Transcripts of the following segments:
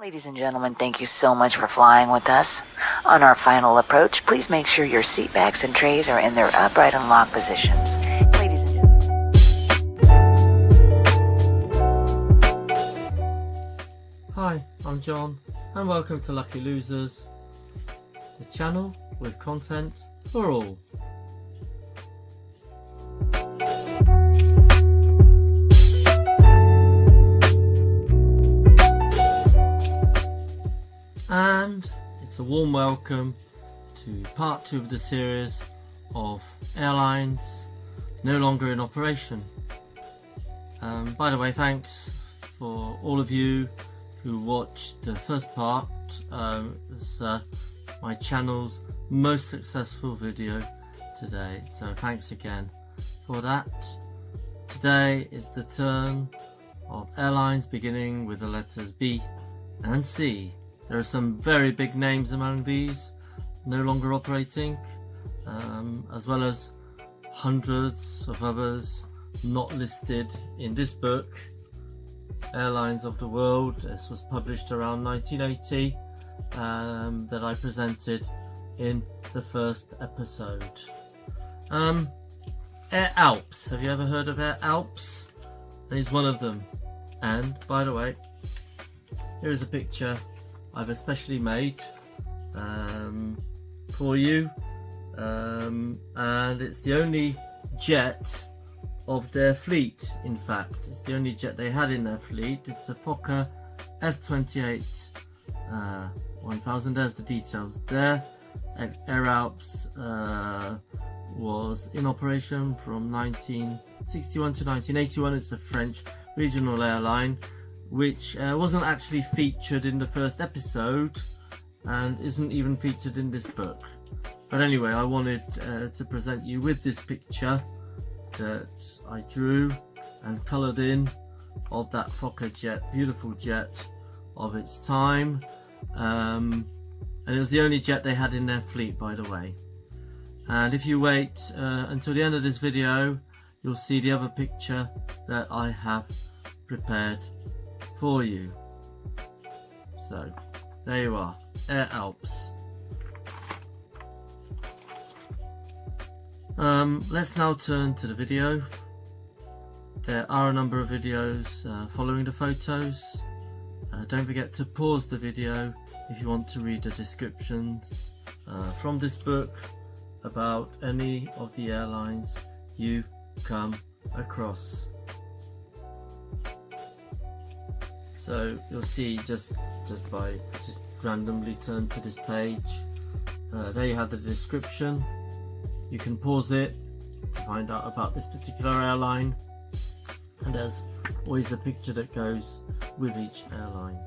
Ladies and gentlemen, thank you so much for flying with us. On our final approach, please make sure your seat backs and trays are in their upright and locked positions. Ladies and gentlemen. Hi, I'm John, and welcome to Lucky Losers, the channel with content for all. And it's a warm welcome to part 2 of the series of Airlines no longer in operation. By the way, thanks for all of you who watched the first part. It's my channel's most successful video today, so thanks again for that. Today is the turn of airlines beginning with the letters B and C. There are some very big names among these no longer operating, as well as hundreds of others not listed in this book, Airlines of the World. This was published around 1980, that I presented in the first episode. Air Alps, have you ever heard of Air Alps? And he's one of them. And by the way, here is a picture I've especially made for you, and it's the only jet of their fleet. In fact, it's the only jet they had in their fleet. It's a Fokker F-28 1000. There's the details there. Air Alps was in operation from 1961 to 1981. It's a French regional airline which wasn't actually featured in the first episode and isn't even featured in this book. But anyway, I wanted to present you with this picture that I drew and coloured in of that Fokker jet, beautiful jet of its time, and it was the only jet they had in their fleet, by the way. And if you wait until the end of this video, you'll see the other picture that I have prepared for you. So there you are, Air Alps. Let's now turn to the video. There are a number of videos following the photos. Don't forget to pause the video if you want to read the descriptions from this book about any of the airlines you come across. So you'll see just randomly turn to this page. There you have the description. You can pause it to find out about this particular airline, and there's always a picture that goes with each airline.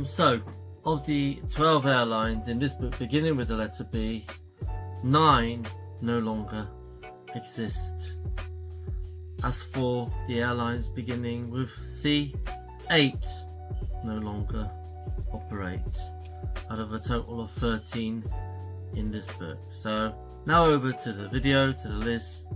So of the 12 airlines in this book beginning with the letter B, 9 no longer exist. As for the airlines beginning with C, 8 no longer operate out of a total of 13 in this book. So now over to the video, to the list,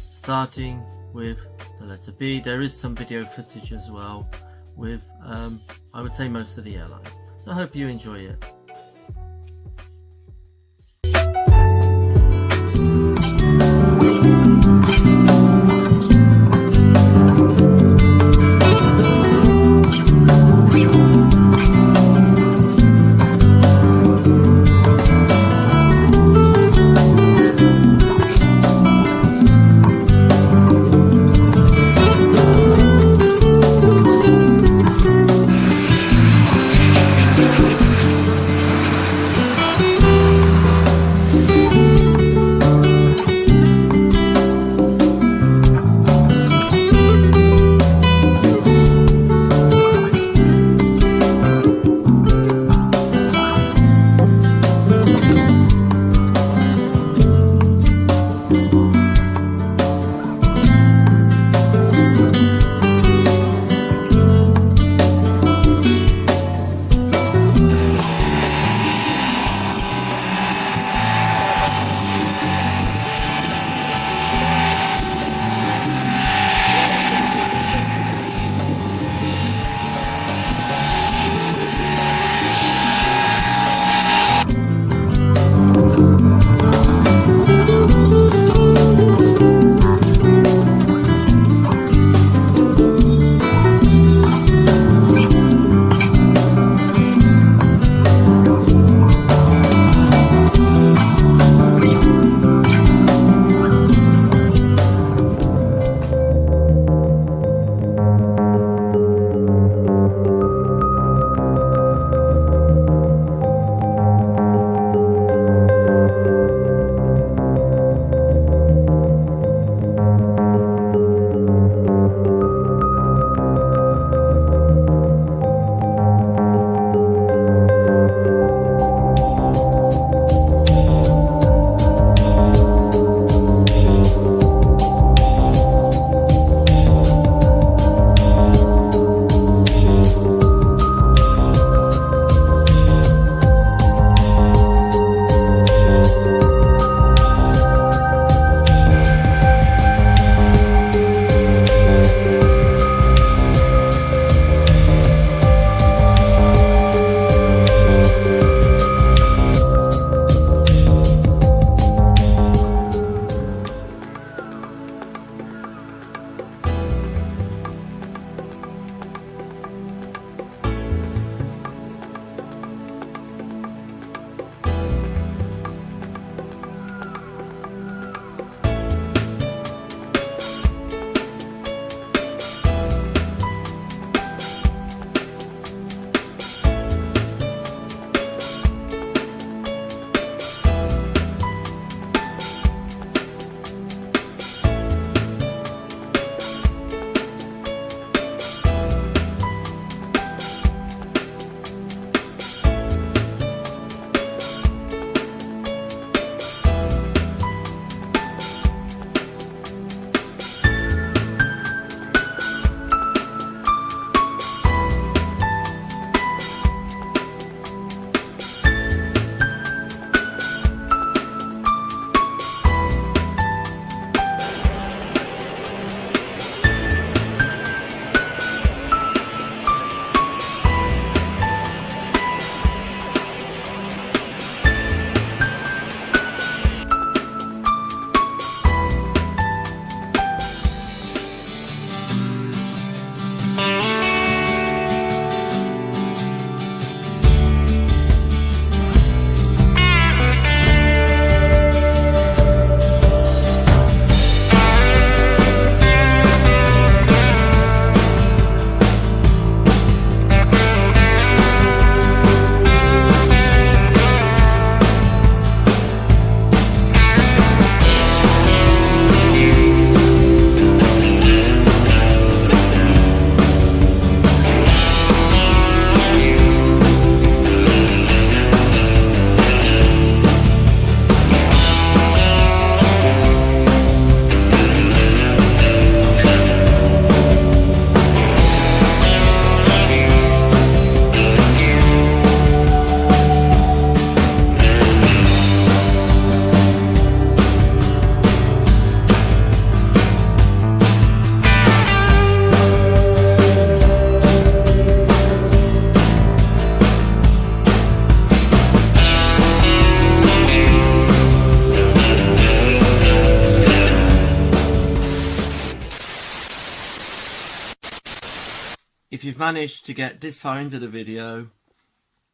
starting with the letter B. There is some video footage as well with I would say most of the airlines. So I hope you enjoy it. you've managed to get this far into the video,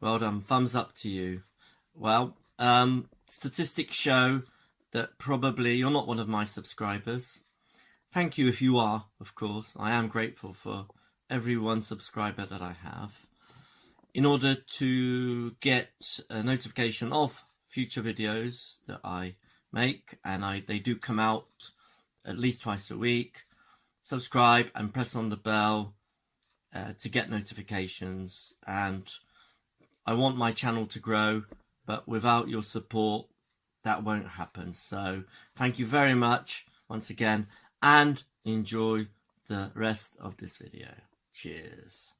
well done, thumbs up to you. Well, statistics show that probably you're not one of my subscribers. Thank you if you are, of course. I am grateful for every one subscriber that I have. In order to get a notification of future videos that I make, and they do come out at least twice a week, subscribe and press on the bell to get notifications. And I want my channel to grow, but without your support that won't happen. So thank you very much once again, and enjoy the rest of this video. Cheers.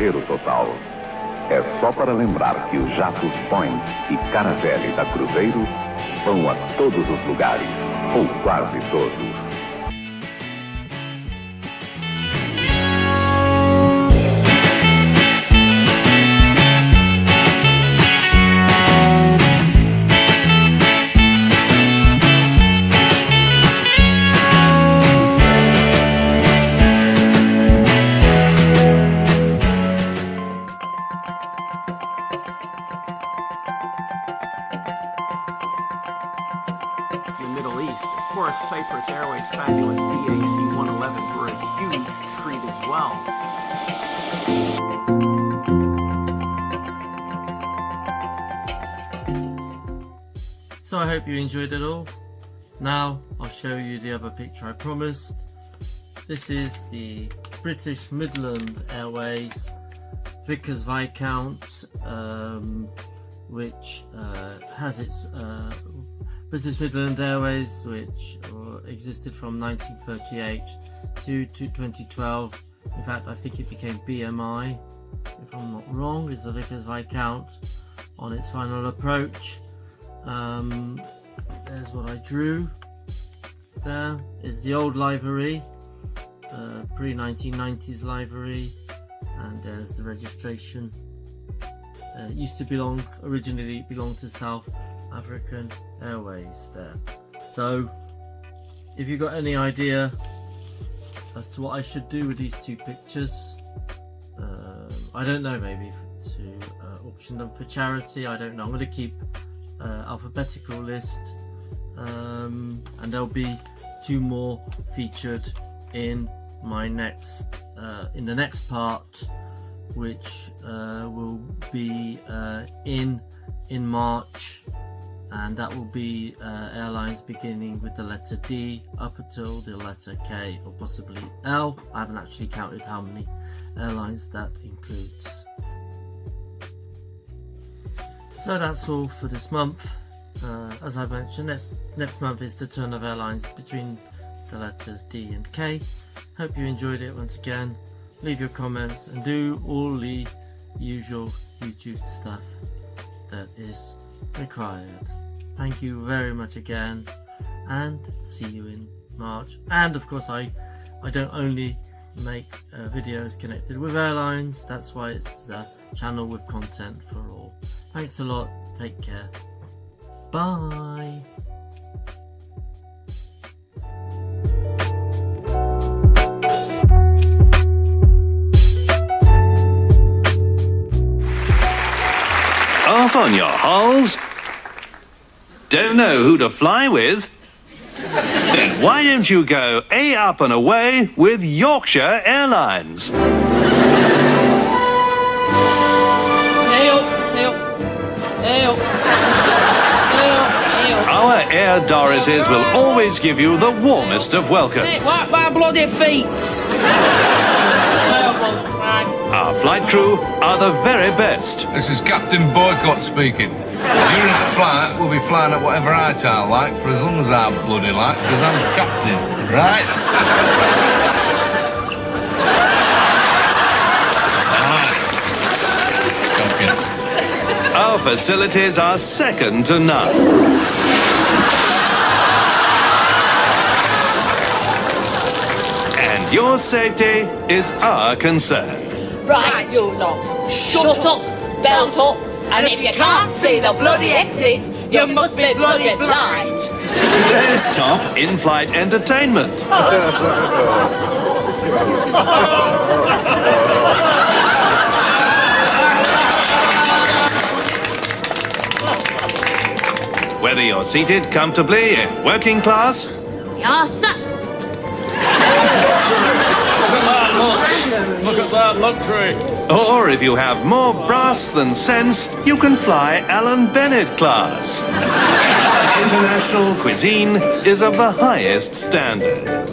exagero total. É só para lembrar que os jatos Point e Caravelle da Cruzeiro vão a todos os lugares, ou quase todos. Middle East. Of course, Cyprus Airways' fabulous BAC 111s were a huge treat as well. So I hope you enjoyed it all. Now I'll show you the other picture I promised. This is the British Midland Airways Vickers Viscount, which has its British Midland Airways, which existed from 1938 to 2012. In fact, I think it became BMI, if I'm not wrong, is the Vickers Viscount on its final approach. There's what I drew. There is the old livery, pre-1990s livery, and there's the registration. Originally belonged to South African Airways there. So if you've got any idea as to what I should do with these two pictures, I don't know, maybe to auction them for charity, I don't know. I'm going to keep alphabetical list, and there'll be two more featured in my next in the next part, which will be in March, and that will be airlines beginning with the letter D up until the letter K or possibly L. I haven't actually counted how many airlines that includes. So that's all for this month. As I mentioned, next month is the turn of airlines between the letters D and K. Hope you enjoyed it once again. Leave your comments and do all the usual YouTube stuff that is required. Thank you very much again, and see you in March. And of course, I don't only make videos connected with airlines, that's why it's a channel with content for all. Thanks a lot, take care, bye. Off on your holes? Don't know who to fly with? Then why don't you go A up and away with Yorkshire Airlines? Our Air Dorises will always give you the warmest of welcomes. Wipe my bloody feet! Our flight crew are the very best. This is Captain Boycott speaking. During the flight, we'll be flying at whatever height I like for as long as I bloody like, because I'm captain, right? Our facilities are second to none. And your safety is our concern. Right, you lot. Shut up, belt up, and if you can't see the bloody exits, you must be bloody blind. There's top in-flight entertainment. Whether you're seated comfortably in working class, Yes, sir. Look at that luxury. or if you have more brass than sense, you can fly Alan Bennett class. International cuisine is of the highest standard.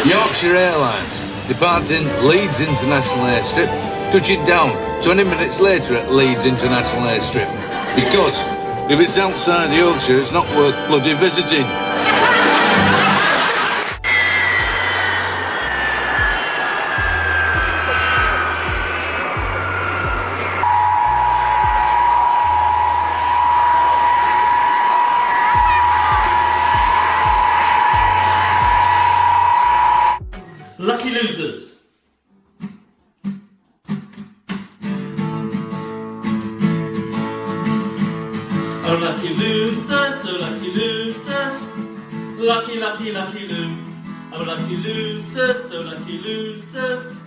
Yorkshire Airlines, departing Leeds International Airstrip, touching down 20 minutes later at Leeds International Airstrip. Because if it's outside Yorkshire, it's not worth bloody visiting. Lucky losers. Oh lucky losers, oh lucky losers. Lucky, lucky, lucky loo. Oh lucky losers, oh lucky losers.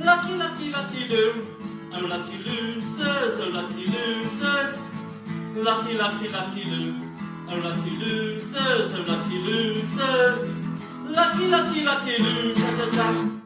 Lucky, lucky, lucky loo. Oh lucky losers, oh lucky losers. lucky, lucky, lucky Lou. Oh, lucky losers, oh, lucky losers. Lucky, lucky, lucky Lou.